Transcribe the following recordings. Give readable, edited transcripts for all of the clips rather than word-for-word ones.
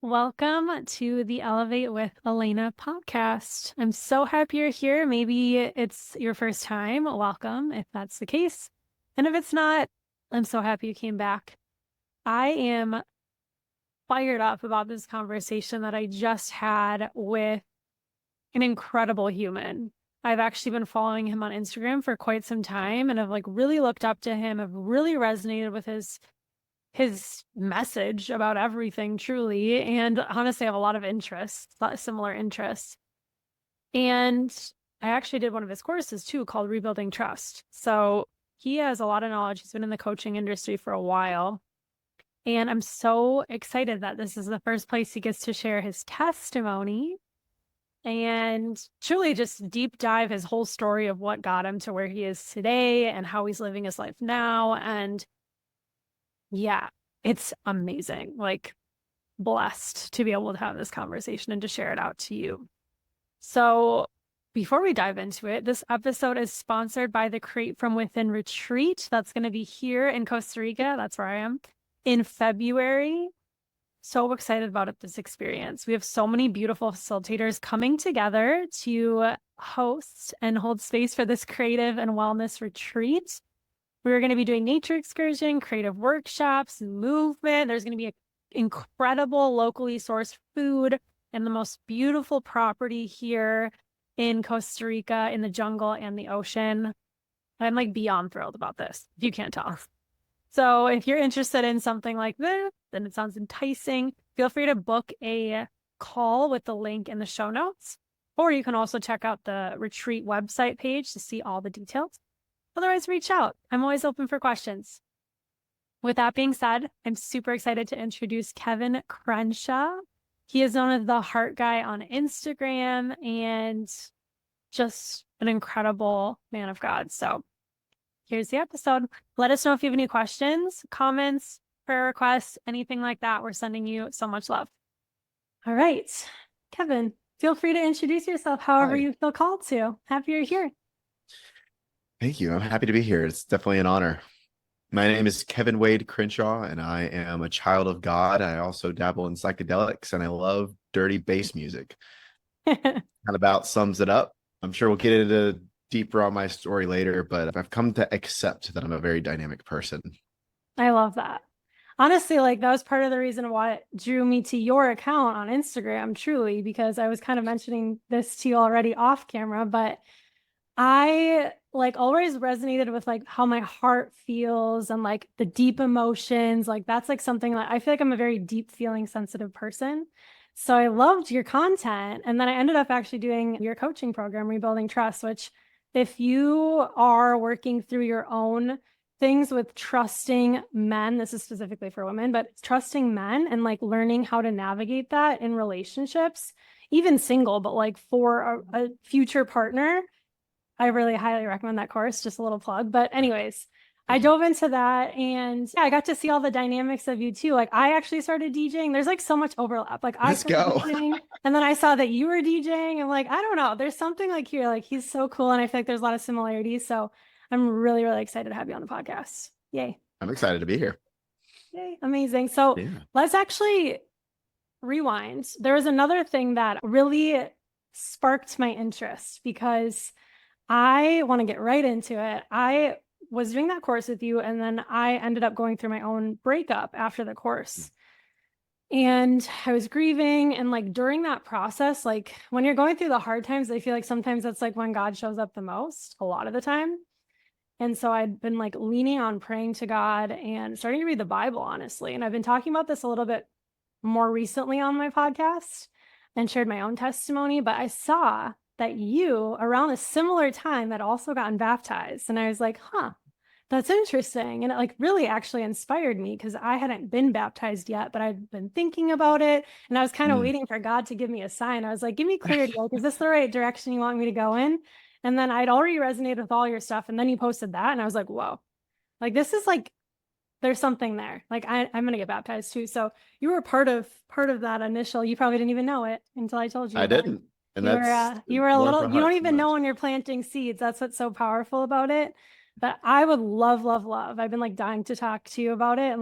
Welcome to the Elevate with Elena podcast. I'm so happy you're here. Maybe it's your first time. Welcome, if that's the case. And if it's not, I'm so happy you came back. I am fired up about this conversation that I just had with an incredible human. I've actually been following him on Instagram for quite some time and I've really looked up to him. I've really resonated with his message about everything, truly. And honestly, I have a lot of interests, a lot of similar interests. And I actually did one of his courses too, called Rebuilding Trust. So he has a lot of knowledge. He's been in the coaching industry for a while. And I'm so excited that this is the first place he gets to share his testimony and truly just deep dive his whole story of what got him to where he is today and how he's living his life now. And yeah, it's amazing. Blessed to be able to have this conversation and to share it out to you. So before we dive into it, this episode is sponsored by the Create From Within retreat. That's going to be here in Costa Rica. That's where I am in February. So excited about this experience. We have so many beautiful facilitators coming together to host and hold space for this creative and wellness retreat. We're going to be doing nature excursion, creative workshops, movement. There's going to be incredible locally sourced food and the most beautiful property here in Costa Rica, in the jungle and the ocean. I'm beyond thrilled about this, if you can't tell. So if you're interested in something like this, then it sounds enticing, feel free to book a call with the link in the show notes, or you can also check out the retreat website page to see all the details. Otherwise, reach out. I'm always open for questions. With that being said, I'm super excited to introduce Kevin Crenshaw. He is known as the Heart Guy on Instagram and just an incredible man of God. So here's the episode. Let us know if you have any questions, comments, prayer requests, anything like that. We're sending you so much love. All right, Kevin, feel free to introduce yourself however you feel called to. Happy you're here. Thank you. I'm happy to be here. It's definitely an honor. My name is Kevin Wade Crenshaw, and I am a child of God. I also dabble in psychedelics, and I love dirty bass music. That about sums it up. I'm sure we'll get into deeper on my story later, but I've come to accept that I'm a very dynamic person. I love that. Honestly, that was part of the reason why it drew me to your account on Instagram, truly, because I was kind of mentioning this to you already off camera, but I always resonated with how my heart feels and the deep emotions. That's something that I feel like I'm a very deep feeling sensitive person. So I loved your content. And then I ended up actually doing your coaching program, Rebuilding Trust, which if you are working through your own things with trusting men, this is specifically for women, but trusting men and learning how to navigate that in relationships, even single, but for a future partner, I really highly recommend that course. Just a little plug. But anyways, I dove into that and yeah, I got to see all the dynamics of you too. I actually started DJing. There's so much overlap. I started DJing and then I saw that you were DJing. I'm I don't know. There's something here. He's so cool. And I feel like there's a lot of similarities. So I'm really, really excited to have you on the podcast. Yay. I'm excited to be here. Yay. Amazing. So let's actually rewind. There was another thing that really sparked my interest because I want to get right into it. I was doing that course with you, and then I ended up going through my own breakup after the course. And I was grieving, and during that process, when you're going through the hard times, I feel like sometimes that's when God shows up the most, a lot of the time. And so I'd been leaning on praying to God and starting to read the Bible, honestly. And I've been talking about this a little bit more recently on my podcast and shared my own testimony, but I saw that you around a similar time had also gotten baptized. And I was that's interesting. And it really actually inspired me because I hadn't been baptized yet, but I'd been thinking about it. And I was kind of waiting for God to give me a sign. I was give me clarity. Is this the right direction you want me to go in? And then I'd already resonated with all your stuff. And then you posted that. And I was whoa, this is there's something there. I'm going to get baptized too. So you were part of that initial, you probably didn't even know it until I told you. I didn't. And you were a little, you don't even know when you're planting seeds. That's what's so powerful about it. But I would love. I've been dying to talk to you about it and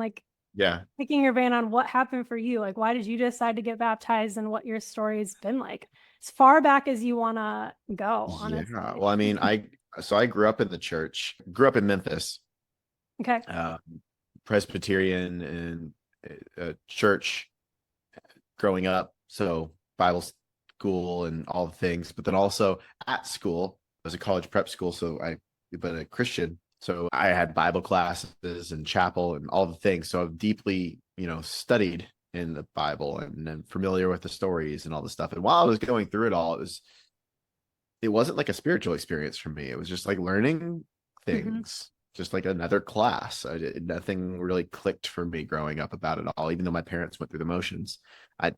Yeah. picking your brain on what happened for you. Like, why did you decide to get baptized and what your story's been like? As far back as you want to go, Yeah. honestly. Well, I mean, I grew up in the church, grew up in Memphis, Okay. uh, Presbyterian and church growing up. So Bible school and all the things, but then also at school, it was a college prep school. But a Christian. So I had Bible classes and chapel and all the things. So I've deeply, studied in the Bible and familiar with the stories and all the stuff. And while I was going through it all, it wasn't like a spiritual experience for me. It was just like learning Mm-hmm. things, just like another class. Nothing really clicked for me growing up about it all, even though my parents went through the motions. I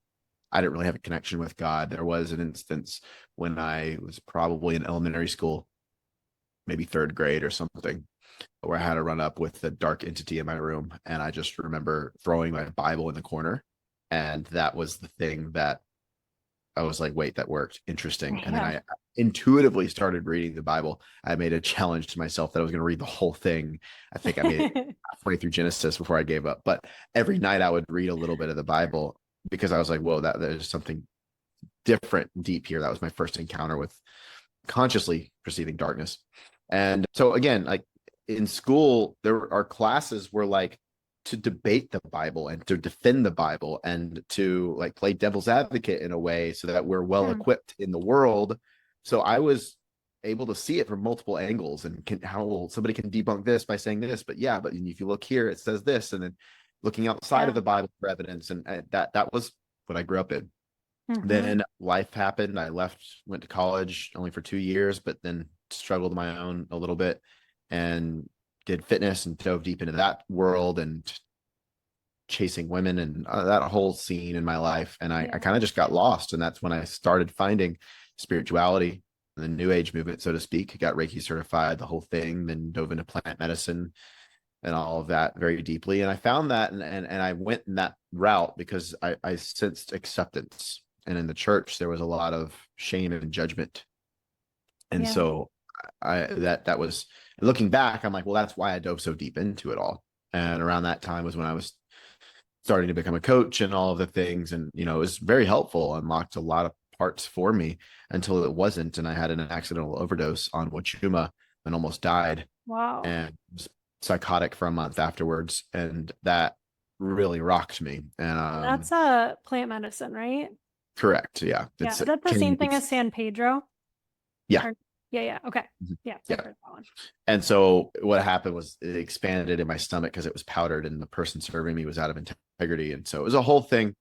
I didn't really have a connection with God. There was an instance when I was probably in elementary school, maybe third grade or something, where I had to run up with a dark entity in my room. And I just remember throwing my Bible in the corner. And that was the thing that I was like, wait, that worked. Interesting. And then Man. I intuitively started reading the Bible. I made a challenge to myself that I was going to read the whole thing. I think I made it halfway through Genesis before I gave up. But every night I would read a little bit of the Bible because I was like, whoa, there's something different, deep here. That was my first encounter with consciously perceiving darkness. And so again, like in school, our classes were like to debate the Bible and to defend the Bible and to like play devil's advocate in a way so that we're well equipped in the world. So I was able to see it from multiple angles and how somebody can debunk this by saying this, but yeah, but if you look here, it says this, and then looking outside of the Bible for evidence, and that was what I grew up in. Then life happened. I left, went to college only for 2 years, but then struggled my own a little bit and did fitness and dove deep into that world and chasing women and that whole scene in my life. And I kind of just got lost. And that's when I started finding spirituality, the new age movement, so to speak. Got Reiki certified, the whole thing, then dove into plant medicine and all of that very deeply. And I found that and I went in that route because I sensed acceptance. And in the church, there was a lot of shame and judgment. And so that was, looking back, I'm like, well, that's why I dove so deep into it all. And around that time was when I was starting to become a coach and all of the things. And, it was very helpful, unlocked a lot of parts for me until it wasn't. And I had an accidental overdose on Wachuma and almost died. Wow. And was psychotic for a month afterwards. And that really rocked me. And That's a plant medicine, right? correct. Yeah. Yeah. Is that the same thing as San Pedro? Yeah. Yeah. Okay. Yeah. Yeah. That one. And so what happened was it expanded in my stomach because it was powdered and the person serving me was out of integrity. And so it was a whole thing,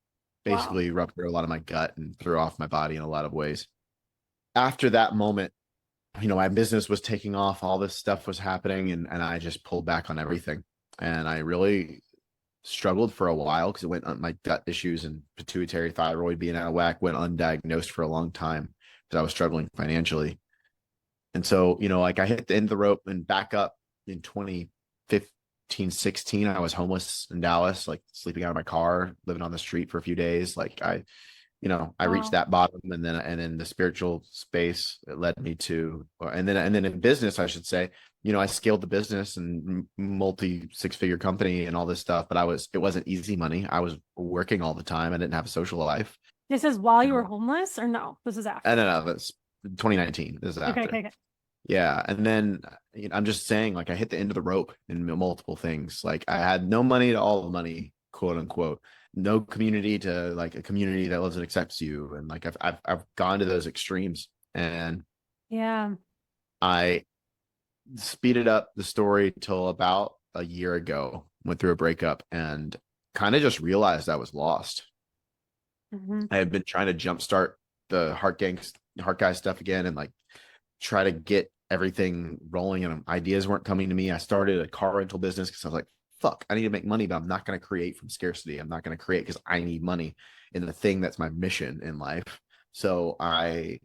basically ruptured a lot of my gut and threw off my body in a lot of ways. After that moment, my business was taking off, all this stuff was happening, and I just pulled back on everything. And I really struggled for a while because it went on my gut issues and pituitary thyroid being out of whack, went undiagnosed for a long time because I was struggling financially. And so, like I hit the end of the rope and back up in 2015, 16, I was homeless in Dallas, like sleeping out of my car, living on the street for a few days. Like I reached that bottom, and then the spiritual space, it led me to, and then in business, I should say, I scaled the business and multi 6-figure company and all this stuff, but it wasn't easy money. I was working all the time. I didn't have a social life. This is while you were homeless, or no? This is after. No, that's 2019. This is after. Okay. Yeah. And then I'm just saying, like, I hit the end of the rope in multiple things. Like, I had no money to all the money, quote unquote, no community to like a community that loves and accepts you. And like, I've gone to those extremes, and I speeded up the story till about a year ago, went through a breakup and kind of just realized I was lost. I had been trying to jumpstart the heart guy stuff again and like try to get everything rolling, and ideas weren't coming to me. I started a car rental business because I was like, fuck, I need to make money, but I'm not going to create from scarcity. I'm not going to create because I need money in the thing that's my mission in life. So I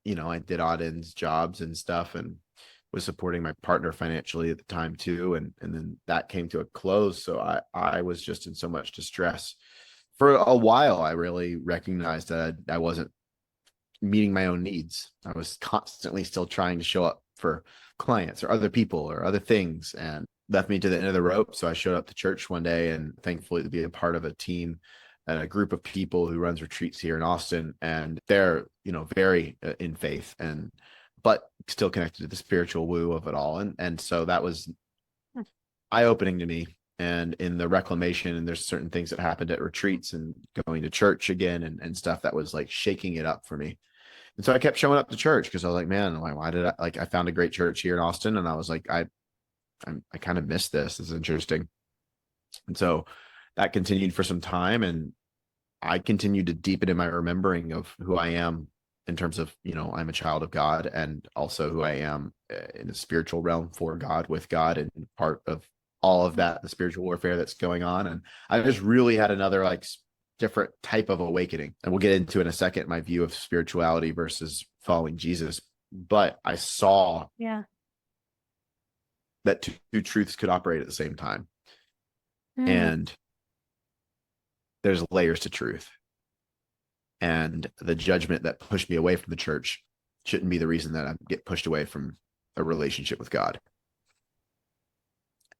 did odd ends jobs and stuff and was supporting my partner financially at the time too. And then that came to a close. So I was just in so much distress. For a while, I really recognized that I wasn't meeting my own needs. I was constantly still trying to show up for clients or other people or other things. And left me to the end of the rope. So I showed up to church one day, and thankfully to be a part of a team and a group of people who runs retreats here in Austin, and they're, very in faith, and but still connected to the spiritual woo of it all. And so that was eye-opening to me. And in the reclamation, and there's certain things that happened at retreats and going to church again and stuff that was like shaking it up for me. And so I kept showing up to church because I was like, man, why did I found a great church here in Austin, and I was like, I kind of missed this. This is interesting. And so that continued for some time, and I continued to deepen in my remembering of who I am in terms of, I'm a child of God, and also who I am in the spiritual realm for God, with God, and part of all of that, the spiritual warfare that's going on. And I just really had another like different type of awakening. And we'll get into in a second my view of spirituality versus following Jesus. But I saw that two truths could operate at the same time. And there's layers to truth. And the judgment that pushed me away from the church shouldn't be the reason that I get pushed away from a relationship with God.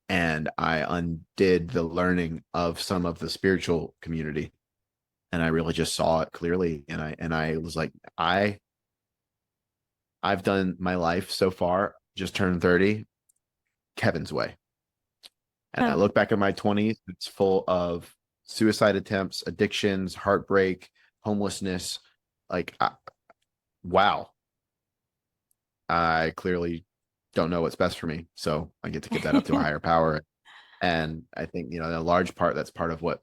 And I undid the learning of some of the spiritual community, and I really just saw it clearly. And I was like, I've done my life so far, just turned 30, Kevin's way. And I look back at my 20s, it's full of suicide attempts, addictions, heartbreak, homelessness. Like, wow. I clearly don't know what's best for me. So I get to give that up to a higher power. And I think, a large part, that's part of what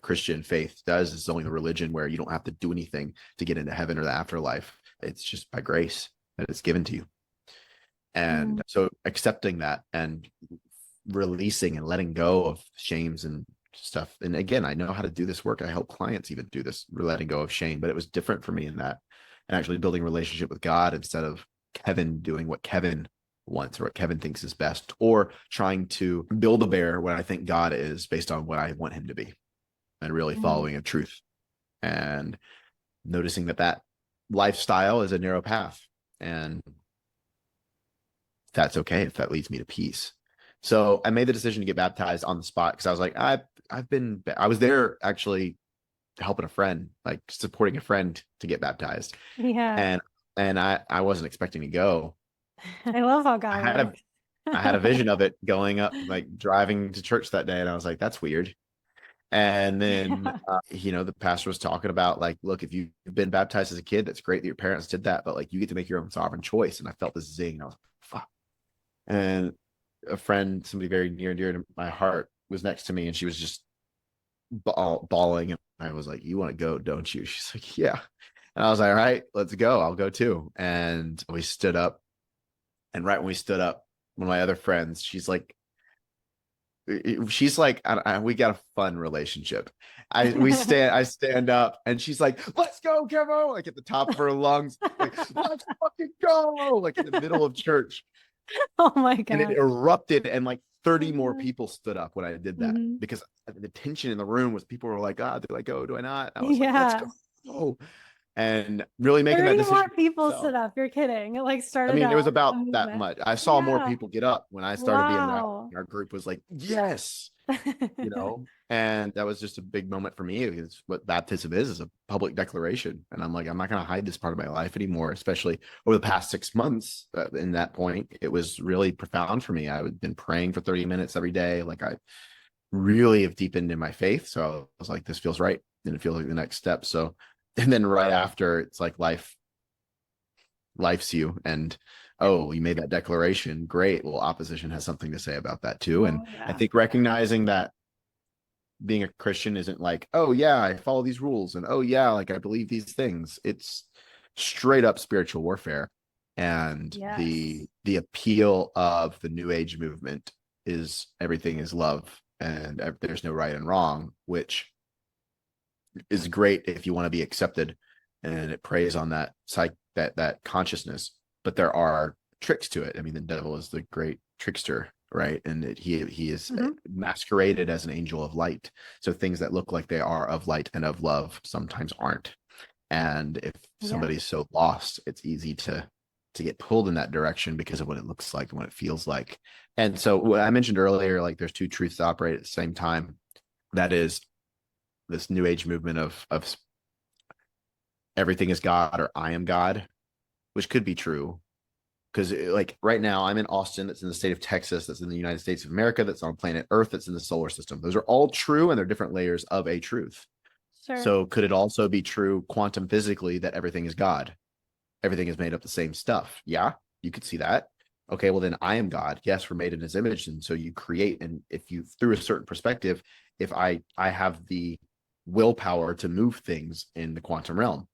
Christian faith does, is only the religion where you don't have to do anything to get into heaven or the afterlife. It's just by grace that it's given to you. And so accepting that and releasing and letting go of shames and stuff. And again, I know how to do this work. I help clients even do this, letting go of shame, but it was different for me in that, and actually building a relationship with God instead of Kevin doing what Kevin wants or what Kevin thinks is best, or trying to build a bear what I think God is based on what I want him to be, and really following a truth and noticing that lifestyle is a narrow path, and that's okay if that leads me to peace. So I made the decision to get baptized on the spot, because I was like, I was there actually helping a friend, like supporting a friend to get baptized. Yeah. And I wasn't expecting to go. I love how God works. I had a vision of it going up, like driving to church that day. And I was like, that's weird. And then, the pastor was talking about like, look, if you've been baptized as a kid, that's great that your parents did that, but like, you get to make your own sovereign choice. And I felt this zing. And I was like, fuck. And a friend, somebody very near and dear to my heart, was next to me, and she was just bawling. And I was like, you want to go, don't you? She's like, yeah. And I was like, all right, let's go. I'll go too. And we stood up. And right when we stood up, one of my other friends, she's like, we got a fun relationship. I stand up, and she's like, let's go, Kevo, like at the top of her lungs, like, let's fucking go, like in the middle of church. Oh my God. And it erupted, and like 30 more people stood up when I did that, because the tension in the room was, people were like, do I go? Do I not? I was like, let's go. And really making that decision. 30 more people stood up. You're kidding. It like started. I mean, it was about that much. I saw more people get up when I started being loud. Our group was like, yes, and that was just a big moment for me, because what baptism is a public declaration. And I'm like, I'm not going to hide this part of my life anymore, especially over the past 6 months. In that point, it was really profound for me. I had been praying for 30 minutes every day. Like, I really have deepened in my faith. So I was like, this feels right. And it feels like the next step. So, and then right after, it's like life's you, and you made that declaration, great, well, opposition has something to say about that too. And I think recognizing that being a Christian isn't like, oh yeah, I follow these rules, and oh yeah, like I believe these things. It's straight up spiritual warfare. And the appeal of the New Age movement is everything is love, and there's no right and wrong, which is great if you want to be accepted, and it preys on that that consciousness. But there are tricks to it. I mean, the devil is the great trickster, right? And he is masqueraded as an angel of light. So things that look like they are of light and of love sometimes aren't. And if somebody's so lost, it's easy to to get pulled in that direction because of what it looks like and what it feels like. And so what I mentioned earlier, like there's two truths that operate at the same time. That is this new age movement of everything is God or I am God, which could be true. Because like right now I'm in Austin, that's in the state of Texas, that's in the United States of America, that's on planet Earth, that's in the solar system. Those are all true and they're different layers of a truth. Sure. So could it also be true quantum physically that everything is God? Everything is made up the same stuff. Yeah, you could see that. Okay, well then I am God. Yes, we're made in his image. And so you create, and if you through a certain perspective, if I have the willpower to move things in the quantum realm.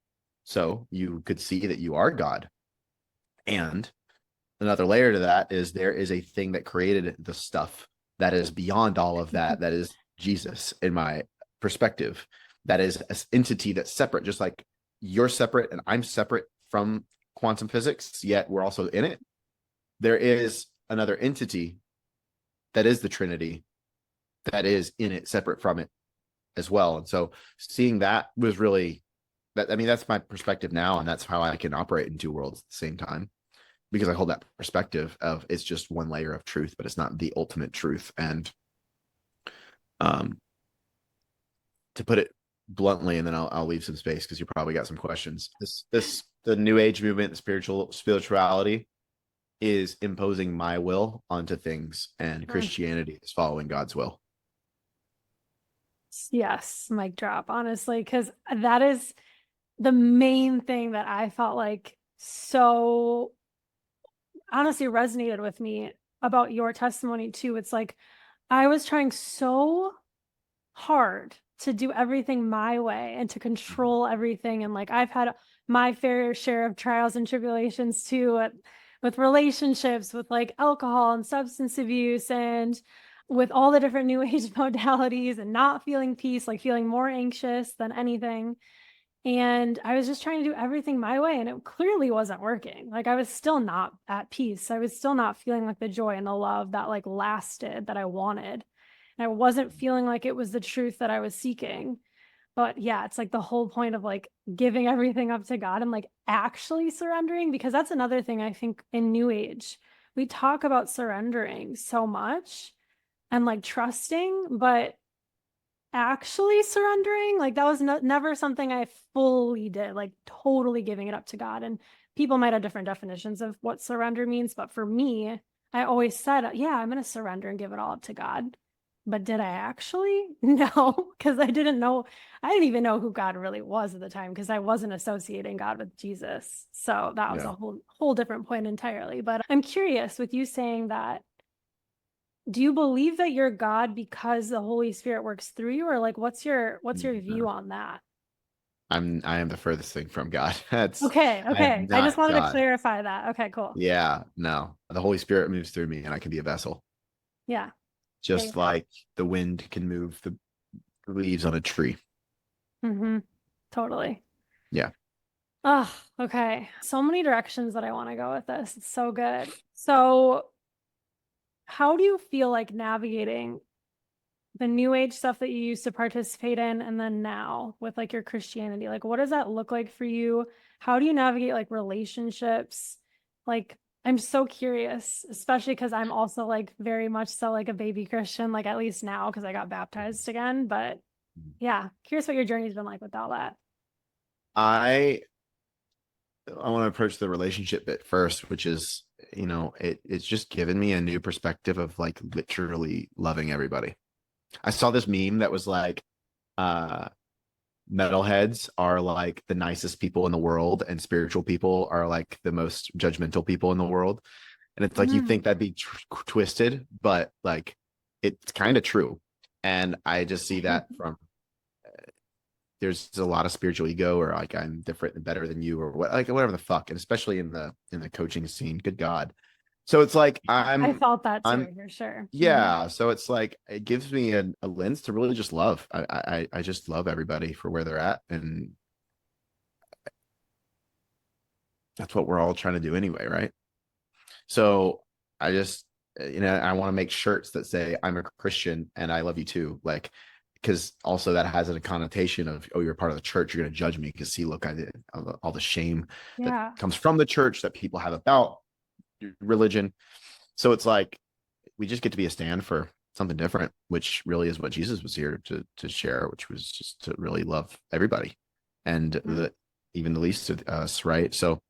So you could see that you are God. And another layer to that is there is a thing that created the stuff that is beyond all of that. That is Jesus, in my perspective. That is an entity that's separate, just like you're separate and I'm separate from quantum physics, yet we're also in it. There is another entity that is the Trinity that is in it, separate from it as well. And so seeing that was really that. I mean, that's my perspective now, and that's how I can operate in two worlds at the same time, because I hold that perspective of it's just one layer of truth, but it's not the ultimate truth. And um, to put it bluntly, and then I'll leave some space because you probably got some questions. The new age movement, the spirituality is imposing my will onto things, and Christianity is following God's will. Yes, mic drop, honestly, because that is the main thing that I felt like so honestly resonated with me about your testimony too. It's like I was trying so hard to do everything my way and to control everything. And like I've had my fair share of trials and tribulations too, with relationships, with like alcohol and substance abuse, and with all the different new age modalities, and not feeling peace, like feeling more anxious than anything. And I was just trying to do everything my way, and it clearly wasn't working. Like I was still not at peace. I was still not feeling like the joy and the love that like lasted, that I wanted. And I wasn't feeling like it was the truth that I was seeking. But yeah, it's like the whole point of like giving everything up to God and like actually surrendering, because that's another thing I think in New Age. We talk about surrendering so much and like trusting, but actually surrendering, like that was never something I fully did, like totally giving it up to God. And people might have different definitions of what surrender means, but for me, I always said, yeah, I'm going to surrender and give it all up to God. But did I actually? No, because I didn't even know who God really was at the time, because I wasn't associating God with Jesus. So that was a whole different point entirely. But I'm curious, with you saying that, do you believe that you're God because the Holy Spirit works through you, or like what's your view on that? I am the furthest thing from God. That's Okay, I am okay. I just not wanted to God. clarify that. Okay, cool. Yeah, no. The Holy Spirit moves through me and I can be a vessel. Yeah. Yeah. Just like the wind can move the leaves on a tree. Mm-hmm. Totally. Yeah. Oh, okay. So many directions that I want to go with this. It's so good. So, how do you feel like navigating the new age stuff that you used to participate in, and then now with like your Christianity? Like, what does that look like for you? How do you navigate like relationships? Like, I'm so curious, especially because I'm also like very much so like a baby Christian, like at least now because I got baptized again. But yeah, curious what your journey's been like with all that. I want to approach the relationship bit first, which is, it's just given me a new perspective of like literally loving everybody. I saw this meme that was like, uh, metalheads are like the nicest people in the world, and spiritual people are like the most judgmental people in the world. And it's like, you think that'd be twisted, but like, it's kind of true. And I just see that from there's a lot of spiritual ego, or like I'm different and better than you, or what, like whatever the fuck, and especially in the coaching scene, good god. So it's like I felt that I'm too, for sure. yeah, so it's like it gives me a lens to really just love. I just love everybody for where they're at, and that's what we're all trying to do anyway, right? So I just, I want to make shirts that say I'm a Christian and I love you too. Like, because also that has a connotation of, oh, you're part of the church, you're going to judge me because see, look, I did all the shame that Yeah. comes from the church that people have about religion. So it's like we just get to be a stand for something different, which really is what Jesus was here to share, which was just to really love everybody and Mm. even the least of us, right? So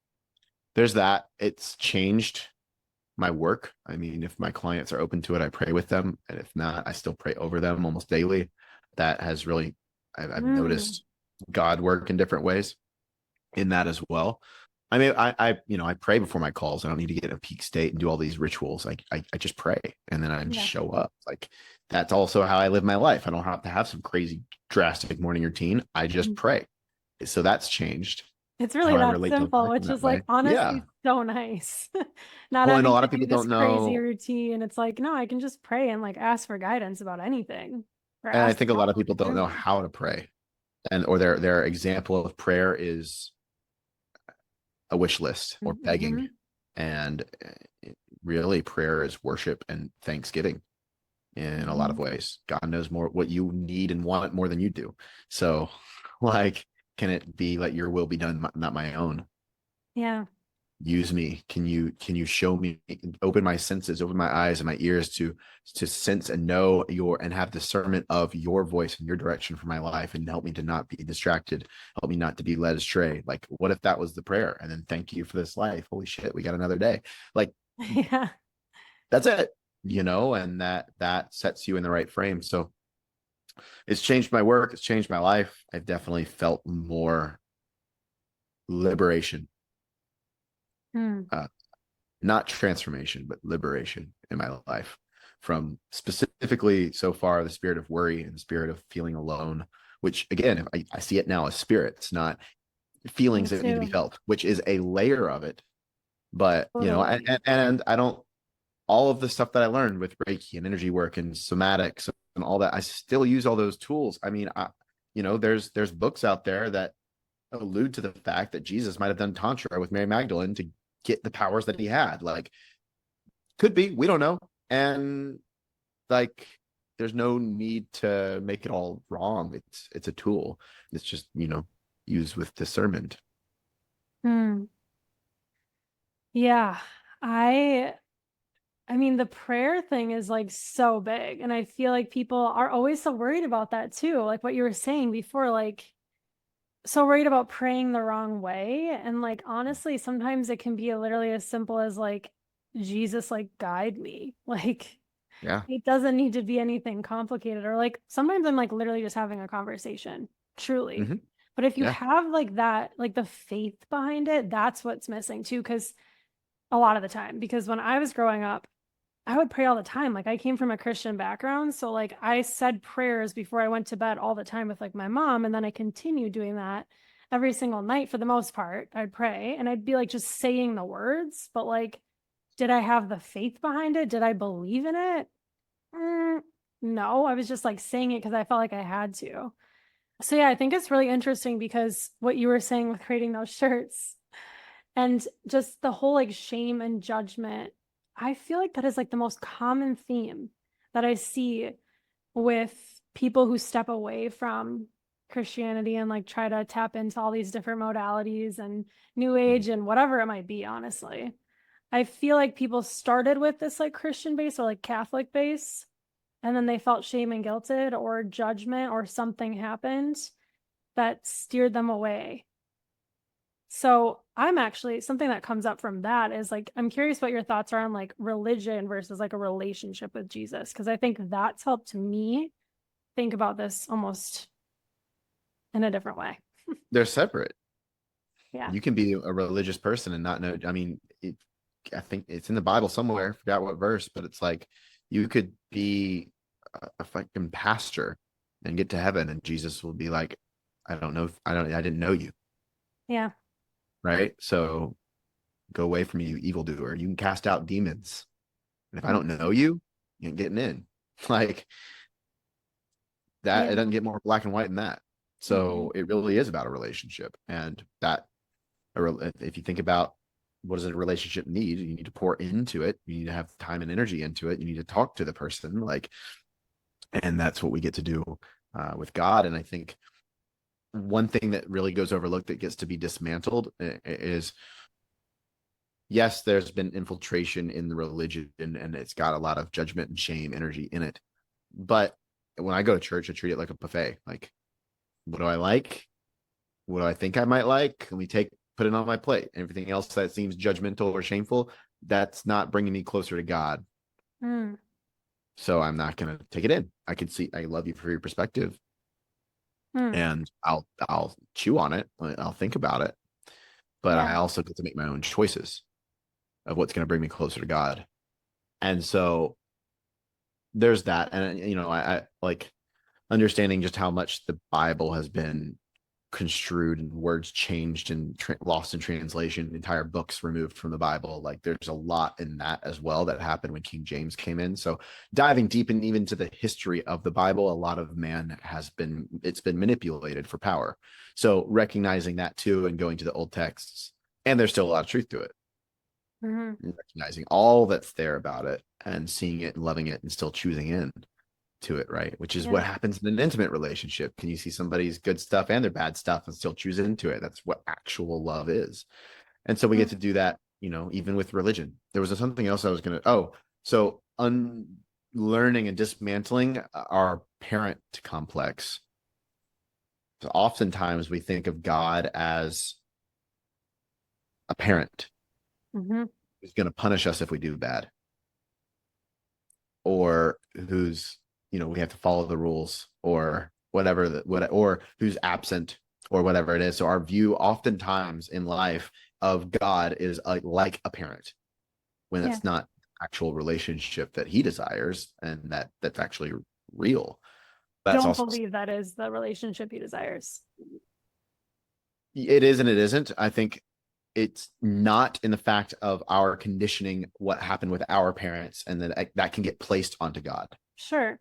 there's that. It's changed my work. I mean, if my clients are open to it, I pray with them, and if not, I still pray over them almost daily. That has really, I've Mm. noticed God work in different ways in that as well. I mean, I pray before my calls. I don't need to get in a peak state and do all these rituals. I just pray and then I just Yeah. show up. Like that's also how I live my life. I don't have to have some crazy drastic morning routine. I just Mm. pray. So that's changed It's how really I that relate to simple, life in which that is way. like Yeah. honestly so nice. Not Well, and a having lot to of do people this don't crazy know. routine. It's like, no, I can just pray and like ask for guidance about anything or And I ask think a lot of God, people don't know literally. how to pray. And or their example of prayer is a wish list or begging. Mm-hmm. And really prayer is worship and thanksgiving in a lot Mm-hmm. of ways. God knows more what you need and want more than you do. So, like, can it be let your will be done, not my own? Yeah. Use me. Can you show me, open my senses, open my eyes and my ears to sense and know your and have discernment of your voice and your direction for my life and help me to not be distracted, help me not to be led astray. Like, what if that was the prayer? And then thank you for this life. Holy shit, we got another day. Like Yeah. that's it, and that sets you in the right frame. So it's changed my work, it's changed my life. I've definitely felt more liberation, Mm. uh, not transformation, but liberation in my life from specifically so far the spirit of worry and the spirit of feeling alone, which again, I see it now as spirits, not Me feelings that need to be too. felt, which is a layer of it. But, Totally. and I don't, all of the stuff that I learned with Reiki and energy work and somatics and all that, I still use all those tools. I mean, there's books out there that allude to the fact that Jesus might have done tantra with Mary Magdalene to get the powers that he had. Like, could be, we don't know. And like, there's no need to make it all wrong. It's a tool. It's just, used with discernment. Mm. Yeah. I I mean, the prayer thing is like so big. And I feel like people are always so worried about that too. Like what you were saying before, like so worried about praying the wrong way. And like honestly, sometimes it can be literally as simple as like, Jesus, like guide me. Like Yeah. it doesn't need to be anything complicated. Or like sometimes I'm like literally just having a conversation, truly. Hmm. But if you Yeah. have like that, like the faith behind it, that's what's missing too. Cause a lot of the time, because when I was growing up, I would pray all the time. Like I came from a Christian background, so like I said prayers before I went to bed all the time with like my mom, and then I continued doing that every single night for the most part. I'd pray and I'd be like just saying the words, but like did I have the faith behind it? Did I believe in it? Mm, no, I was just like saying it because I felt like I had to. So yeah, I think it's really interesting because what you were saying with creating those shirts and just the whole like shame and judgment, I feel like that is like the most common theme that I see with people who step away from Christianity and like try to tap into all these different modalities and new age and whatever it might be, honestly. I feel like people started with this like Christian base or like Catholic base, and then they felt shame and guilted or judgment or something happened that steered them away. So I'm actually something that comes up from that is like I'm curious what your thoughts are on like religion versus like a relationship with Jesus, because I think that's helped me think about this almost in a different way. They're separate. Yeah. You can be a religious person and not know. I mean, I think it's in the Bible somewhere. I forgot what verse, but it's like you could be a fucking pastor and get to heaven, and Jesus will be like, I don't know. I didn't know you. Yeah. Right. So go away from me, you evildoer. You can cast out demons. And if I don't know you, you ain't getting in. Like that, Yeah. it doesn't get more black and white than that. Mm-hmm. So it really is about a relationship. And that, if you think about what does a relationship need, you need to pour into it. You need to have time and energy into it. You need to talk to the person. Like, and that's what we get to do with God. And I think one thing that really goes overlooked that gets to be dismantled is, yes, there's been infiltration in the religion and it's got a lot of judgment and shame energy in it. But when I go to church, I treat it like a buffet. Like, what do I like? What do I think I might like? Can we put it on my plate? Everything else that seems judgmental or shameful, that's not bringing me closer to God. Mm. So I'm not going to take it in. I can see, I love you for your perspective, Mm. and I'll chew on it. I'll think about it, but Yeah. I also get to make my own choices of what's going to bring me closer to God. And so there's that. And, I like understanding just how much the Bible has been construed and words changed and lost in translation, entire books removed from the Bible. Like, there's a lot in that as well that happened when King James came in. So diving deep and even to the history of the Bible, a lot of it's been manipulated for power. So recognizing that too, and going to the old texts, and there's still a lot of truth to it. Mm-hmm. Recognizing all that's there about it and seeing it and loving it and still choosing in to it, right? Which is Yeah. what happens in an intimate relationship. Can you see somebody's good stuff and their bad stuff and still choose into it? That's what actual love is. And so we get Mm. to do that, even with religion. There was something else I was going to, so unlearning and dismantling our parent complex. So oftentimes we think of God as a parent Mm-hmm. who's going to punish us if we do bad, or who's, we have to follow the rules, or whatever, or who's absent, or whatever it is. So our view oftentimes in life of God is like a parent, when Yeah. it's not actual relationship that he desires, and that's actually real. That's Don't also, believe that is the relationship he desires. it is and it isn't. I think it's not in the fact of our conditioning, what happened with our parents, and that can get placed onto God. Sure.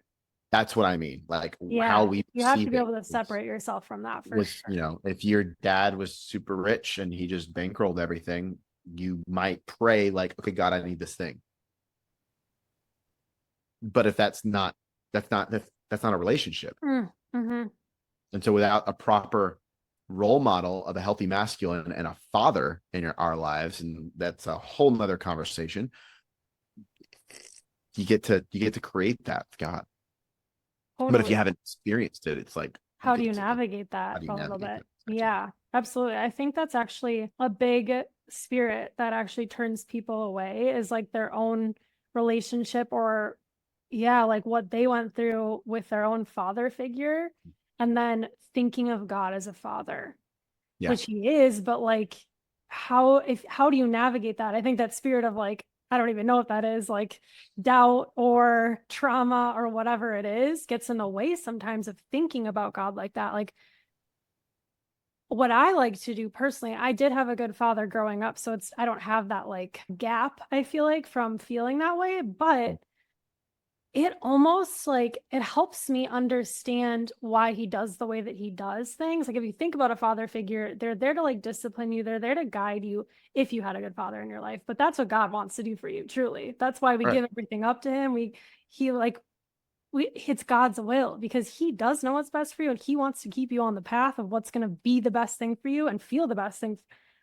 That's what I mean. Like, how Yeah. we You have to perceive be it able to separate yourself from that for was, sure. if your dad was super rich and he just bankrolled everything, you might pray like, okay, God, I need this thing. But if that's not a relationship. Mm-hmm. And so without a proper role model of a healthy masculine and a father in our lives, and that's a whole nother conversation, you get to create that with God. But if you Totally. haven't experienced it, it's like, How do you navigate how that do you a little navigate that? bit? Exactly. Yeah, absolutely. I think that's actually a big spirit that actually turns people away, is like their own relationship, or yeah, like what they went through with their own father figure, and then thinking of God as a father, Yeah. which he is, but like how do you navigate that? I think that spirit of like, I don't even know what that is, like doubt or trauma or whatever it is, gets in the way sometimes of thinking about God like that. Like, what I like to do personally, I did have a good father growing up, so I don't have that like gap, I feel like, from feeling that way, but it almost like it helps me understand why he does the way that he does things. Like, if you think about a father figure, they're there to like discipline you, they're there to guide you if you had a good father in your life. But that's what God wants to do for you, truly. That's why we Right. give everything up to him. He like it's God's will, because he does know what's best for you, and he wants to keep you on the path of what's going to be the best thing for you and feel the best thing,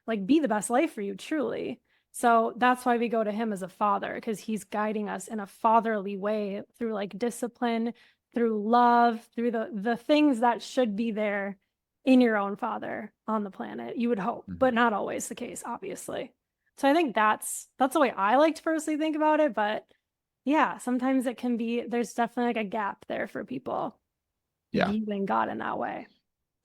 like be the best life for you, truly. So that's why we go to him as a father, because he's guiding us in a fatherly way through like discipline, through love, through the things that should be there in your own father on the planet, you would hope, Mhm. but not always the case, obviously. So I think that's the way I like to personally think about it. But yeah, sometimes it can be, there's definitely like a gap there for people Yeah. viewing God in that way.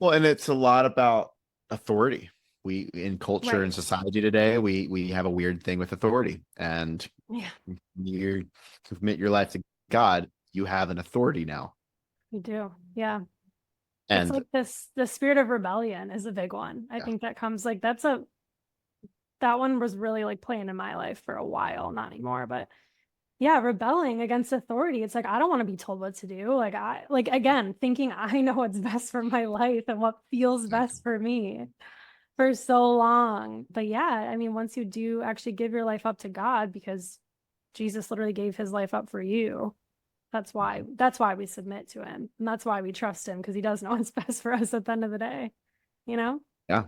Well, and it's a lot about authority. We, in culture and Right. society today, we have a weird thing with authority. And Yeah, you commit your life to God, you have an authority now. we do. Yeah. It's And like the spirit of rebellion is a big one. I yeah, think that comes like that one was really like playing in my life for a while, not anymore, but yeah, rebelling against authority. It's like, I don't want to be told what to do. Like, again, thinking I know what's best for my life and what feels exactly. best for me for so long. But yeah, I mean, once you do actually give your life up to God, because Jesus literally gave his life up for you, That's why we submit to him. And that's why we trust him, because he does know what's best for us at the end of the day, you know? Yeah.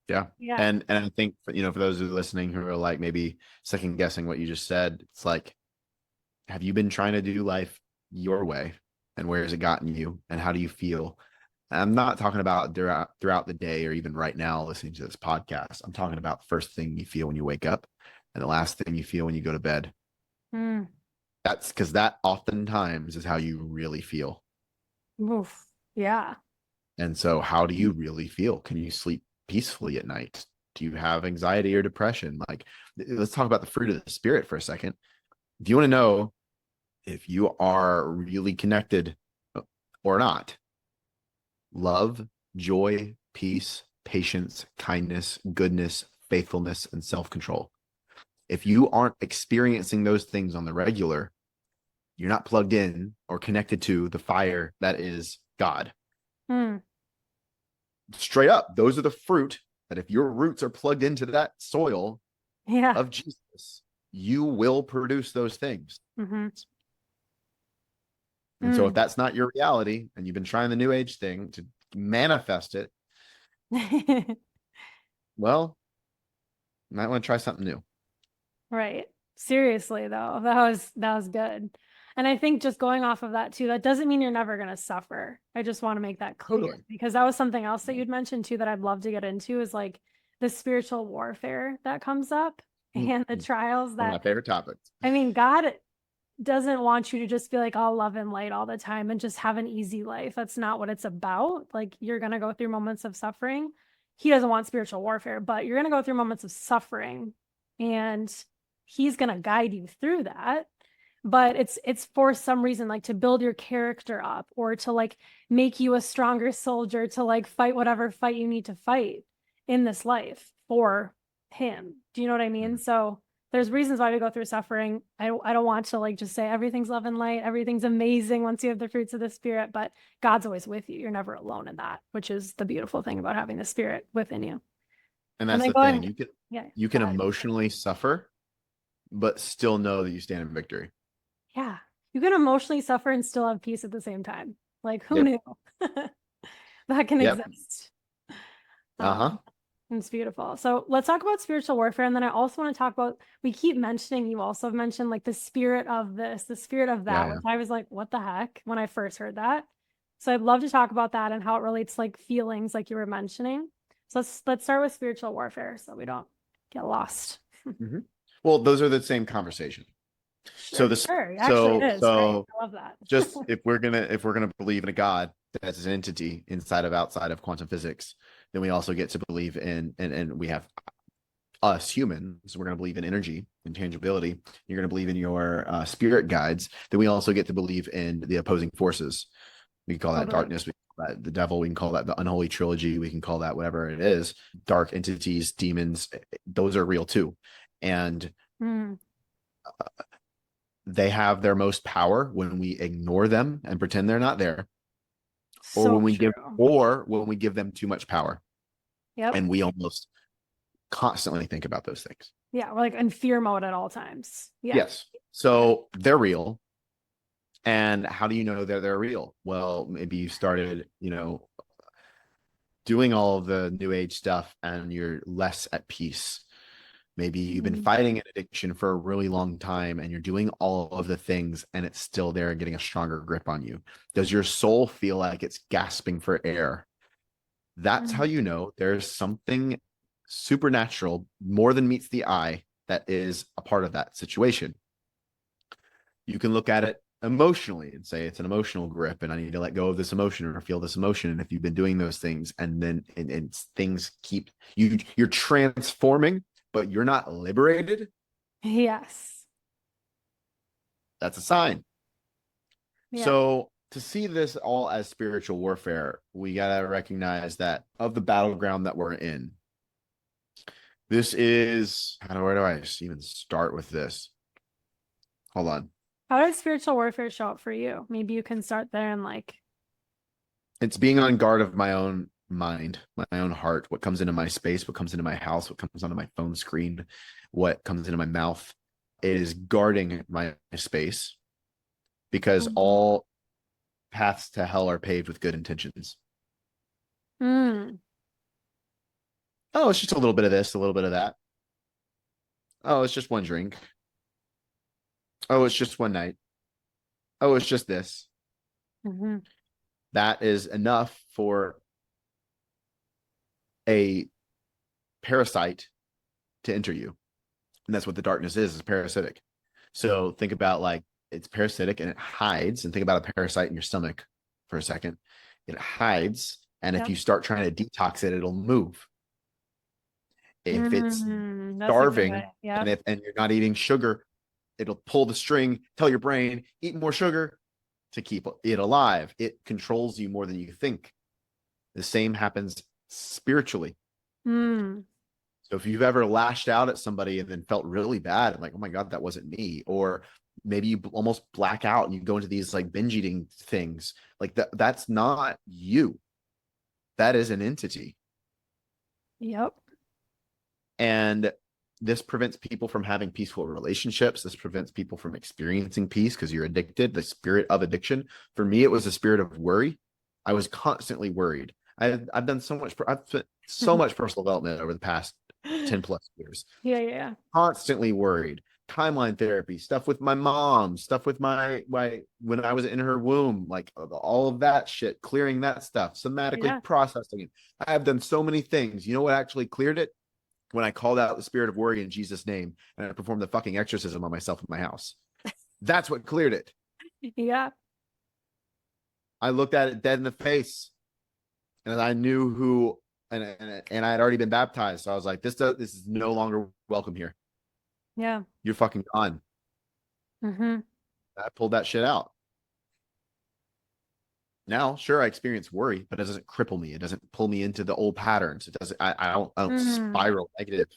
Yeah. Yeah. And I think, for those who are listening who are like maybe second guessing what you just said, it's like, have you been trying to do life your way? And where has it gotten you? And how do you feel? I'm not talking about throughout the day or even right now listening to this podcast. I'm talking about the first thing you feel when you wake up and the last thing you feel when you go to bed. Mm. That's because that oftentimes is how you really feel. Oof. Yeah. And so, how do you really feel? Can you sleep peacefully at night? Do you have anxiety or depression? Like, let's talk about the fruit of the spirit for a second. If you want to know if you are really connected or not, love, joy, peace, patience, kindness, goodness, faithfulness, and self-control. If you aren't experiencing those things on the regular, you're not plugged in or connected to the fire that is God. Mm. Straight up, those are the fruit that if your roots are plugged into that soil Yeah. of Jesus, you will produce those things. Mm-hmm. And so if that's not your reality and you've been trying the new age thing to manifest it, well, you might want to try something new. Right. Seriously, though, that was good. And I think just going off of that too, that doesn't mean you're never going to suffer. I just want to make that clear, Totally. because that was something else that you'd mentioned too that I'd love to get into, is like the spiritual warfare that comes up and the trials One of my that, favorite topics. I mean, God doesn't want you to just be like all love and light all the time and just have an easy life. That's not what it's about. Like, you're going to go through moments of suffering. He doesn't want spiritual warfare, but you're going to go through moments of suffering, and he's going to guide you through that. But it's for some reason, like to build your character up, or to like make you a stronger soldier, to like fight whatever fight you need to fight in this life for him. Do you know what I mean? So there's reasons why we go through suffering. I don't want to like just say everything's love and light, everything's amazing once you have the fruits of the spirit, but God's always with you. You're never alone in that, which is the beautiful thing about having the spirit within you. And that's the thing. You can emotionally suffer, but still know that you stand in victory. Yeah. You can emotionally suffer and still have peace at the same time. Like, who knew that can exist? It's beautiful. So let's talk about spiritual warfare. And then I also want to talk about, we keep mentioning, you also have mentioned like the spirit of this, the spirit of that, which I was like, what the heck, when I first heard that. So I'd love to talk about that and how it relates to like feelings, like you were mentioning. So let's start with spiritual warfare so we don't get lost. Well, those are the same conversation. Sure, actually it is. I love that. Just if we're gonna believe in a God that's an entity outside of quantum physics, then we also get to believe in, and we have us humans, we're going to believe in energy, intangibility. You're going to believe in your spirit guides. Then we also get to believe in the opposing forces. We can call that darkness, we can call that the devil, we can call that the unholy trilogy, we can call that whatever it is. Dark entities, demons, those are real too. And they have their most power when we ignore them and pretend they're not there. Or when we give them too much power. And we almost constantly think about those things. Yeah, we're like in fear mode at all times. Yes. So they're real. And how do you know they're real? Well, maybe you started, doing all of the new age stuff and you're less at peace. Maybe you've been fighting an addiction for a really long time and you're doing all of the things and it's still there and getting a stronger grip on you. Does your soul feel like it's gasping for air? That's how you know there's something supernatural, more than meets the eye, that is a part of that situation. You can look at it emotionally and say it's an emotional grip and I need to let go of this emotion or feel this emotion. And if you've been doing those things and then and things keep you're transforming, but you're not liberated. Yes. That's a sign. Yeah. So to see this all as spiritual warfare, we got to recognize that of the battleground that we're in, this is, where do I even start with this? Hold on. How does spiritual warfare show up for you? Maybe you can start there and like. It's being on guard of my own mind, my own heart, what comes into my space, what comes into my house, what comes onto my phone screen, what comes into my mouth. It is guarding my space. because Mm. all paths to hell are paved with good intentions. Mm. Oh, it's just a little bit of this, a little bit of that. Oh, it's just one drink. Oh, it's just one night. Oh, it's just this. Mm-hmm. That is enough for a parasite to enter you. And that's what the darkness is parasitic. So think about like it's parasitic and it hides. And think about a parasite in your stomach for a second. It hides. And if Yep. you start trying to detox it, it'll move. If it's That's a good starving way. Yep. and you're not eating sugar, it'll pull the string, tell your brain, eat more sugar to keep it alive. It controls you more than you think. The same happens spiritually. Mm. So if you've ever lashed out at somebody and then felt really bad, like, oh my God, that wasn't me. Or maybe you almost black out and you go into these like binge eating things. Like that's not you. That is an entity. Yep. And this prevents people from having peaceful relationships. This prevents people from experiencing peace because you're addicted. The spirit of addiction. For me, it was a spirit of worry. I was constantly worried. I've done so much. I've spent so much personal development over the past 10 plus years. Yeah, yeah, Constantly worried. Timeline therapy, stuff with my mom, stuff with my when I was in her womb, like all of that shit, clearing that stuff, somatically yeah. processing it. I have done so many things. You know what actually cleared it? When I called out the spirit of worry in Jesus' name and I performed the fucking exorcism on myself in my house. That's what cleared it. Yeah. I looked at it dead in the face, and I knew who, and I had already been baptized. So I was like, this is no longer welcome here. Yeah. You're fucking gone. Mm-hmm. I pulled that shit out. Now, sure, I experience worry, but it doesn't cripple me. It doesn't pull me into the old patterns. It doesn't. I don't Mm. spiral negative.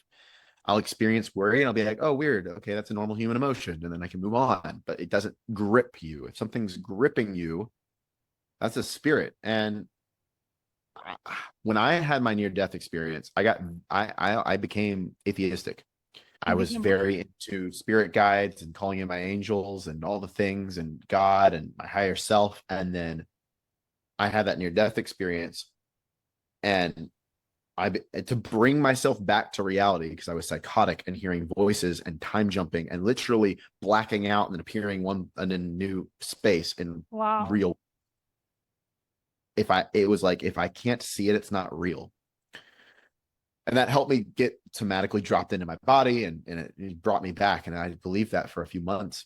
I'll experience worry and I'll be like, oh, weird. Okay, that's a normal human emotion. And then I can move on. But it doesn't grip you. If something's gripping you, that's a spirit. And when I had my near death experience, I became atheistic. I You was became what? very into spirit guides and calling in my angels and all the things and God and my higher self. And then I had that near death experience. And I to bring myself back to reality because I was psychotic and hearing voices and time jumping and literally blacking out and then appearing one in a new space in Wow. real. If I it was like if I can't see it, it's not real. And that helped me get somatically dropped into my body and it brought me back. And I believed that for a few months.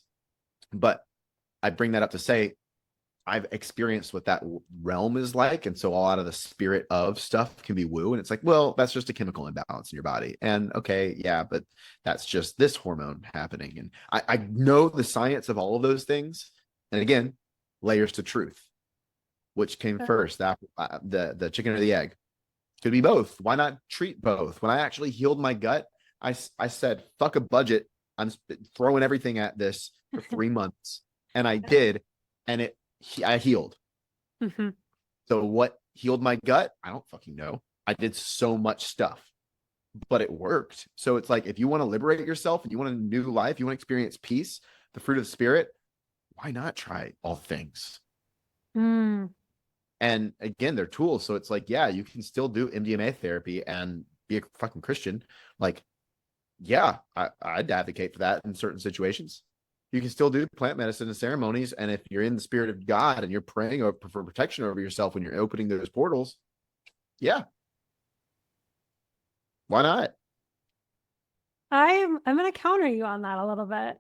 But I bring that up to say I've experienced what that realm is like. And so a lot of the spirit of stuff can be woo. And it's like, well, that's just a chemical imbalance in your body. And okay, yeah, but that's just this hormone happening. And I know the science of all of those things. And again, layers to truth. Which came Sure. first, the chicken or the egg? Could be both. Why not treat both? When I actually healed my gut, I said, fuck a budget. I'm throwing everything at this for 3 months. And I did. And I healed. Mm-hmm. So what healed my gut? I don't fucking know. I did so much stuff, but it worked. So it's like, if you want to liberate yourself and you want a new life, you want to experience peace, the fruit of the spirit, why not try all things? Mm. And again, they're tools. So it's like, yeah, you can still do MDMA therapy and be a fucking Christian. Like, yeah, I'd advocate for that in certain situations. You can still do plant medicine and ceremonies. And if you're in the spirit of God and you're praying for protection over yourself when you're opening those portals, yeah, why not? I'm going to counter you on that a little bit.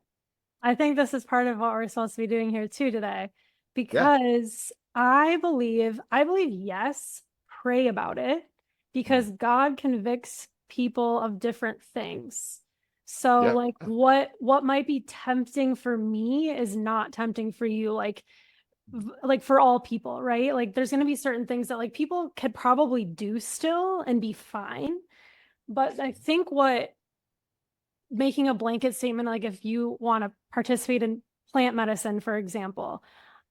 I think this is part of what we're supposed to be doing here too today, Yeah. because I believe, yes, pray about it because God convicts people of different things. So Yeah. like what might be tempting for me is not tempting for you, like for all people, right? Like there's going to be certain things that like people could probably do still and be fine. But I think what making a blanket statement, like if you want to participate in plant medicine, for example,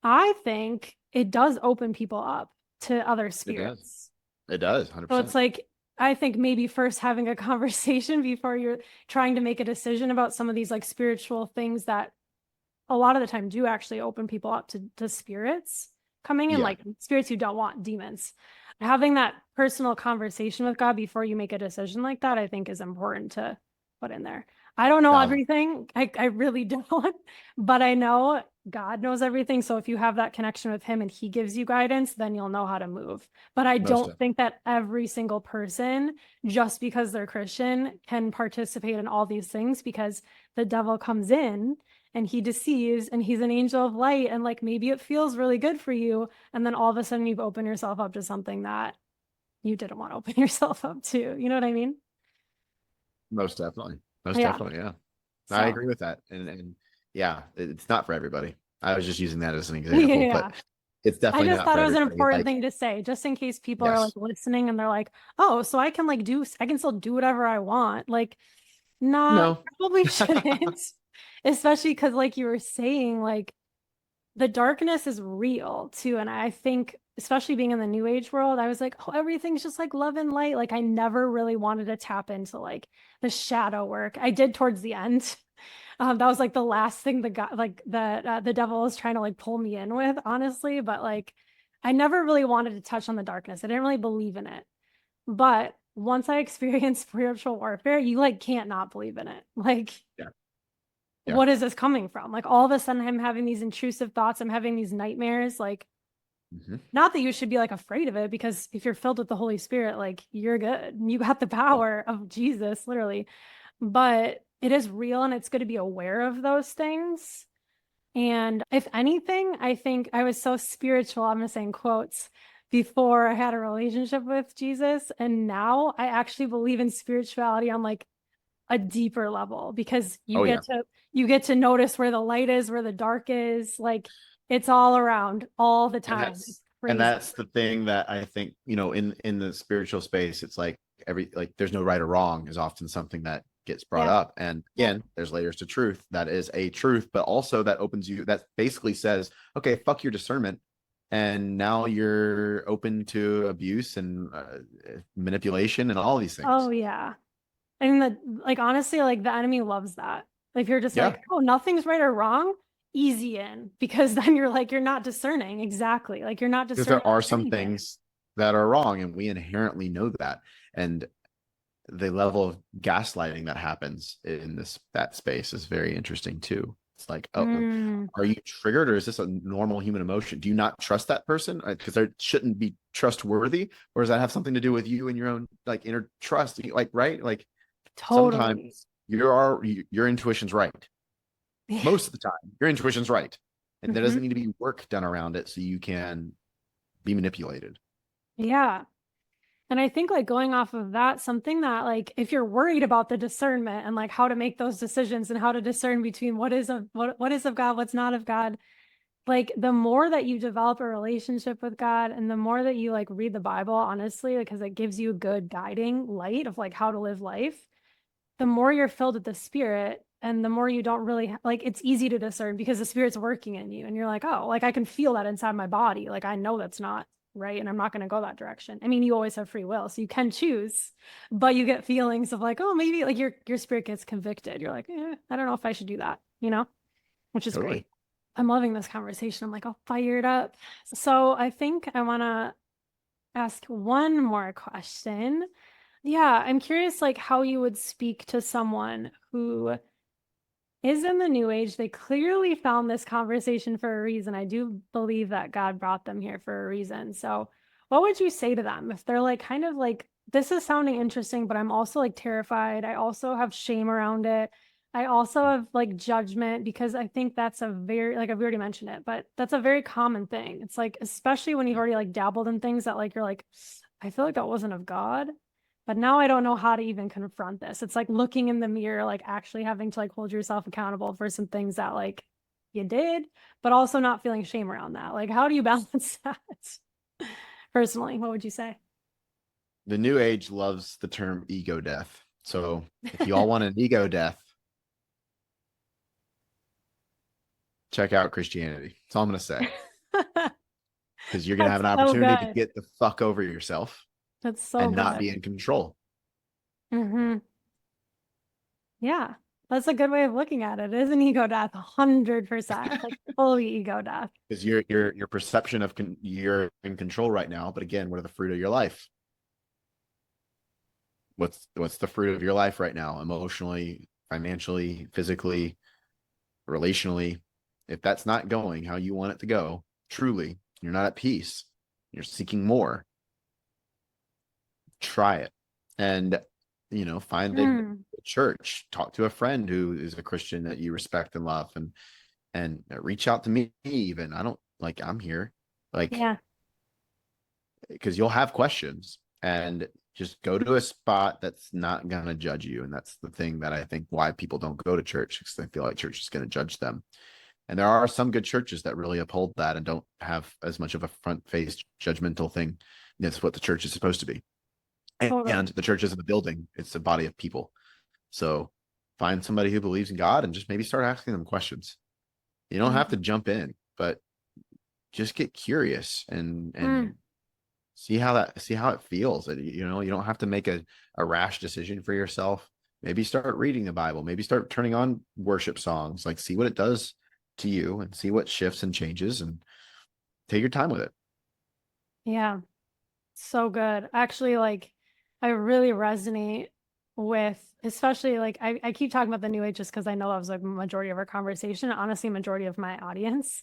I think it does open people up to other It does. spirits. It does. So it's 100%. like, I think maybe first having a conversation before you're trying to make a decision about some of these like spiritual things that a lot of the time do actually open people up to spirits coming in, Yeah. like spirits you don't want, demons. Having that personal conversation with God before you make a decision like that, I think is important to put in there. I don't know Thousand. everything. I really don't, but I know God knows everything. So if you have that connection with him and he gives you guidance, then you'll know how to move. But I Most don't of. think that every single person, just because they're Christian, can participate in all these things, because the devil comes in and he deceives, and he's an angel of light, and like maybe it feels really good for you, and then all of a sudden you've opened yourself up to something that you didn't want to open yourself up to. You know what I mean? Most definitely. Most Yeah. definitely. Yeah. I So agree with that. And yeah, it's not for everybody. I was just using that as an example, yeah. but it's I definitely just not thought for it was an everybody. important Like, thing to say, just in case people are like yes. listening and they're like, oh, so I can like I can still do whatever I want. Like, nah, No. probably shouldn't. Especially because, like you were saying, like the darkness is real too. And I think, especially being in the new age world, I was like, oh, everything's just like love and light. Like, I never really wanted to tap into like the shadow work. I did towards the end. That was like the last thing the guy, like the devil was trying to like pull me in with, honestly. But like, I never really wanted to touch on the darkness. I didn't really believe in it. But once I experienced spiritual warfare, you like can't not believe in it. Like, Yeah. Yeah. what is this coming from? Like, all of a sudden, I'm having these intrusive thoughts. I'm having these nightmares. Like, Hmm. not that you should be like afraid of it, because if you're filled with the Holy Spirit, like you're good. You got the Yeah. power of Jesus, literally. But it is real, and it's good to be aware of those things. And if anything, I think I was so spiritual, I'm gonna say in quotes, before I had a relationship with Jesus. And now I actually believe in spirituality on like a deeper level, because Oh yeah. you get to notice where the light is, where the dark is. Like, it's all around all the And time. It's that's and crazy. that's the thing that I think, in the spiritual space, it's like there's no right or wrong is often something that gets brought Yeah. up. And Yep. again, there's layers to truth. That is a truth, but also that opens you, that basically says, okay, fuck your discernment. And now you're open to abuse and manipulation and all these Oh things. yeah. I mean, like honestly, like the enemy loves that. Like, if you're just Yeah. like, oh, nothing's right or wrong, easy in, because then you're like, you're not discerning. Exactly. Like, you're not Because discerning there are some anything. things that are wrong and we inherently know that. And the level of gaslighting that happens in that space is very interesting too. It's like, oh, Mm, are you triggered, or is this a normal human emotion? Do you not trust that person because they shouldn't be trustworthy, or does that have something to do with you and your own like inner trust? Like, right? Like totally. sometimes your intuition's right. Most of the time, your intuition's right, and there Hmm. doesn't need to be work done around it so you can be manipulated. Yeah. And I think, like, going off of that, something that, like, if you're worried about the discernment and like how to make those decisions and how to discern between what is of God, what's not of God, like the more that you develop a relationship with God and the more that you like read the Bible, honestly, because it gives you a good guiding light of like how to live life, the more you're filled with the Spirit, and the more you don't really like, it's easy to discern because the Spirit's working in you and you're like, oh, like I can feel that inside my body. Like, I know that's not right, and I'm not going to go that direction. I mean, you always have free will, so you can choose, but you get feelings of like, oh, maybe like your spirit gets convicted. You're like, I don't know if I should do that, which is Totally. great. I'm loving this conversation. I'm like all fired up. So I think I want to ask one more question. Yeah, I'm curious like how you would speak to someone who is in the new age. They clearly found this conversation for a reason. I do believe that God brought them here for a reason. So, what would you say to them if they're like kind of like, this is sounding interesting, but I'm also like terrified. I also have shame around it. I also have like judgment, because I think that's a very, like I've already mentioned it, but that's a very common thing. It's like, especially when you've already like dabbled in things that like you're like, I feel like that wasn't of God. But now I don't know how to even confront this. It's like looking in the mirror, like actually having to like hold yourself accountable for some things that like you did, but also not feeling shame around that. Like, how do you balance that? Personally, what would you say? The new age loves the term ego death. So if you all want an ego death, check out Christianity. That's all I'm going to say. Because you're going to have That's an so opportunity to good. get the fuck over yourself That's so and not good. be in control. Hmm. Yeah. That's a good way of looking at it. It is an ego death, 100%, like fully ego death. Because your perception of you're in control right now. But again, what are the fruit of your life? What's the fruit of your life right now? Emotionally, financially, physically, relationally. If that's not going how you want it to go, truly, you're not at peace. You're seeking more. Try it. And find a church, talk to a friend who is a Christian that you respect and love, and reach out to me even. I'm here, Yeah. because you'll have questions, and just go to a spot that's not going to judge you. And that's the thing that I think why people don't go to church, because they feel like church is going to judge them. And there are some good churches that really uphold that and don't have as much of a front-faced judgmental thing. That's what the church is supposed to be. And the church isn't a building, it's a body of people. So find somebody who believes in God and just maybe start asking them questions. You don't have to jump in, but just get curious and see how it feels. You don't have to make a rash decision for yourself. Maybe start reading the Bible, maybe start turning on worship songs, like see what it does to you and see what shifts and changes, and take your time with it. Yeah. So good. Actually, like I really resonate with, especially like I keep talking about the new age just because I know that was like majority of our conversation, honestly, majority of my audience.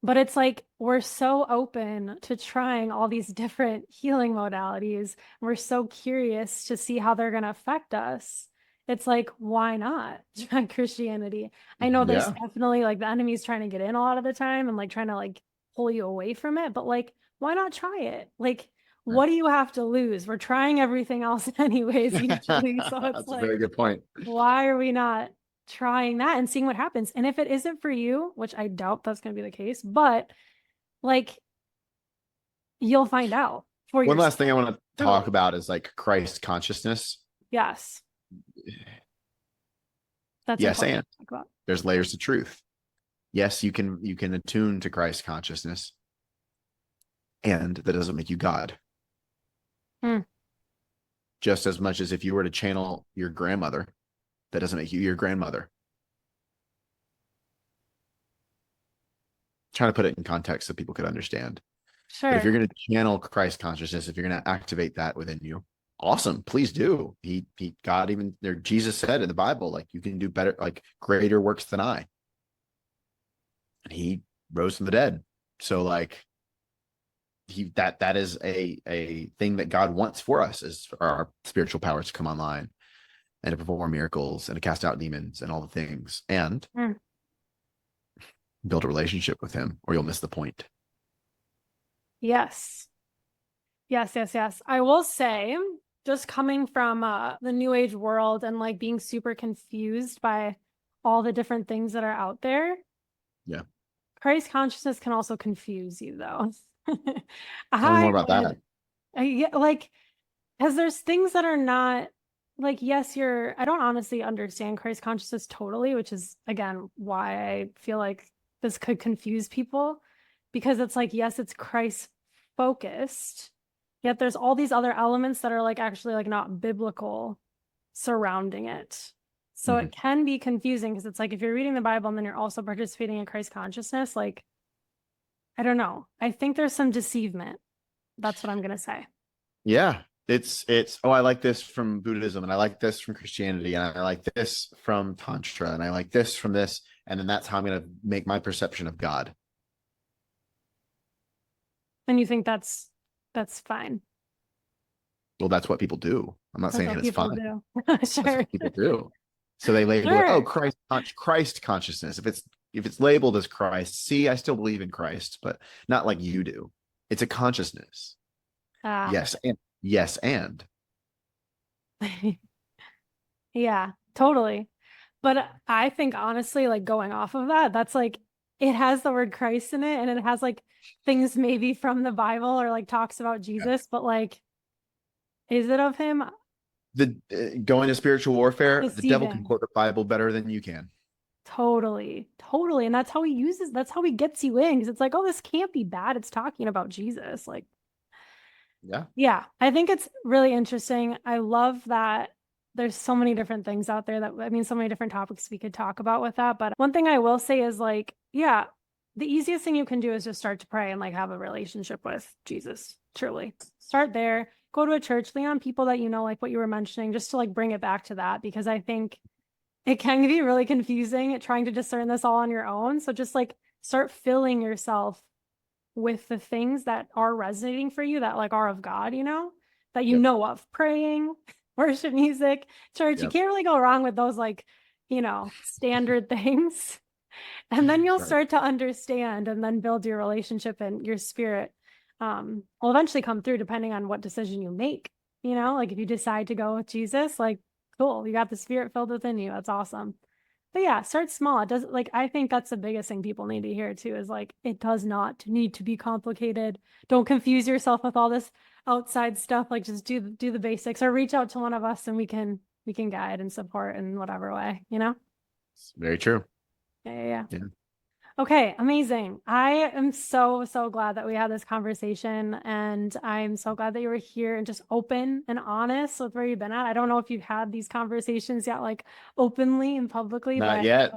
But it's like we're so open to trying all these different healing modalities. We're so curious to see how they're going to affect us. It's like, why not try Christianity? I know there's definitely like the enemy's trying to get in a lot of the time and like trying to like pull you away from it, but like, why not try it? Like, what do you have to lose? We're trying everything else anyways, usually. So it's That's like, a very good point. why are we not trying that and seeing what happens? And if it isn't for you, which I doubt that's going to be the case, but like you'll find out for One yourself. last thing I want to talk about is like Christ consciousness. Yes. That's yes, important and to talk about. there's layers of truth. Yes, you can attune to Christ consciousness, and that doesn't make you God. Just as much as if you were to channel your grandmother, that doesn't make you your grandmother. Trying to put it in context so people could understand. Sure. But if you're going to channel Christ consciousness, if you're going to activate that within you, awesome, please do. God, even there, Jesus said in the Bible, like, you can do better, like greater works than I. And he rose from the dead. So like that is a thing that God wants for us, is for our spiritual powers to come online and to perform miracles and to cast out demons and all the things, and build a relationship with him, or you'll miss the point. Yes. I will say, just coming from the new age world and like being super confused by all the different things that are out there. Yeah. Christ consciousness can also confuse you though. Tell me more about that. Like, because there's things that are not like, yes, I don't honestly understand Christ consciousness totally, which is again why I feel like this could confuse people, because it's like, yes, it's Christ focused, yet there's all these other elements that are like actually like not biblical surrounding it. So it can be confusing, because it's like if you're reading the Bible and then you're also participating in Christ consciousness, like, I don't know. I think there's some deceivement. That's what I'm going to say. Yeah. It's I like this from Buddhism, and I like this from Christianity, and I like this from Tantra, and I like this from this, and then that's how I'm going to make my perception of God. And you think that's fine? Well, that's what people do. I'm not saying it's fine. Sure. That's what people do. So they label it, oh, Christ consciousness. If it's labeled as Christ, see, I still believe in Christ, but not like you do. It's a consciousness. Yes, and yeah, totally. But I think honestly, like going off of that, that's like, it has the word Christ in it, and it has like things maybe from the Bible or like talks about Jesus, but like, is it of him? Going to spiritual warfare, the devil can quote the Bible better than you can. Totally. And that's how he gets you in, because it's like, oh, this can't be bad. It's talking about Jesus. Like, yeah, I think it's really interesting. I love that there's so many different things out there that, I mean, so many different topics we could talk about with that. But one thing I will say is like, yeah, the easiest thing you can do is just start to pray and like have a relationship with Jesus. Truly start there, go to a church, lean on people that, you know, like what you were mentioning, just to like bring it back to that, because I think it can be really confusing trying to discern this all on your own. So just like start filling yourself with the things that are resonating for you, that like are of God, you know, that you Yep. know of. Praying, worship music, church. You Yep. can't really go wrong with those, like, you know, standard things. And then you'll Right. start to understand and then build your relationship, and your spirit will eventually come through depending on what decision you make. You know, like if you decide to go with Jesus, like, cool, you got the spirit filled within you. That's awesome. But yeah, start small. It does, like, I think that's the biggest thing people need to hear too, is like, it does not need to be complicated. Don't confuse yourself with all this outside stuff. Like just do the basics, or reach out to one of us and we can guide and support in whatever way, you know? It's very true. Yeah. Yeah. Okay, amazing. I am so, so glad that we had this conversation, and I'm so glad that you were here and just open and honest with where you've been at. I don't know if you've had these conversations yet, like openly and publicly, Not but yet.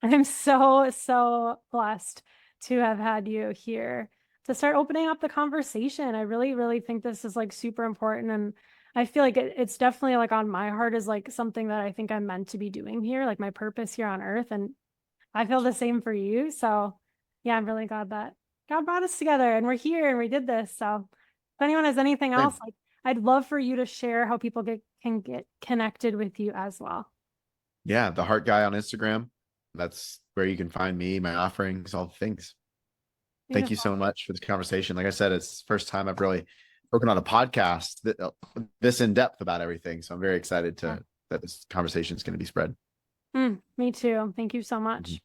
I'm so, so blessed to have had you here to start opening up the conversation. I really, really think this is like super important. And I feel like it's definitely like on my heart, is like something that I think I'm meant to be doing here, like my purpose here on earth. And I feel the same for you. So yeah, I'm really glad that God brought us together and we're here and we did this. So if anyone has anything else, Same. like I'd love for you to share how people can get connected with you as well. Yeah, the Heart Guy on Instagram. That's where you can find me, my offerings, all the things. Thank you Beautiful. so much for this conversation. Like I said, it's the first time I've really spoken on a podcast this in depth about everything. So I'm very excited Yeah. that this conversation is going to be spread. Me too. Thank you so much.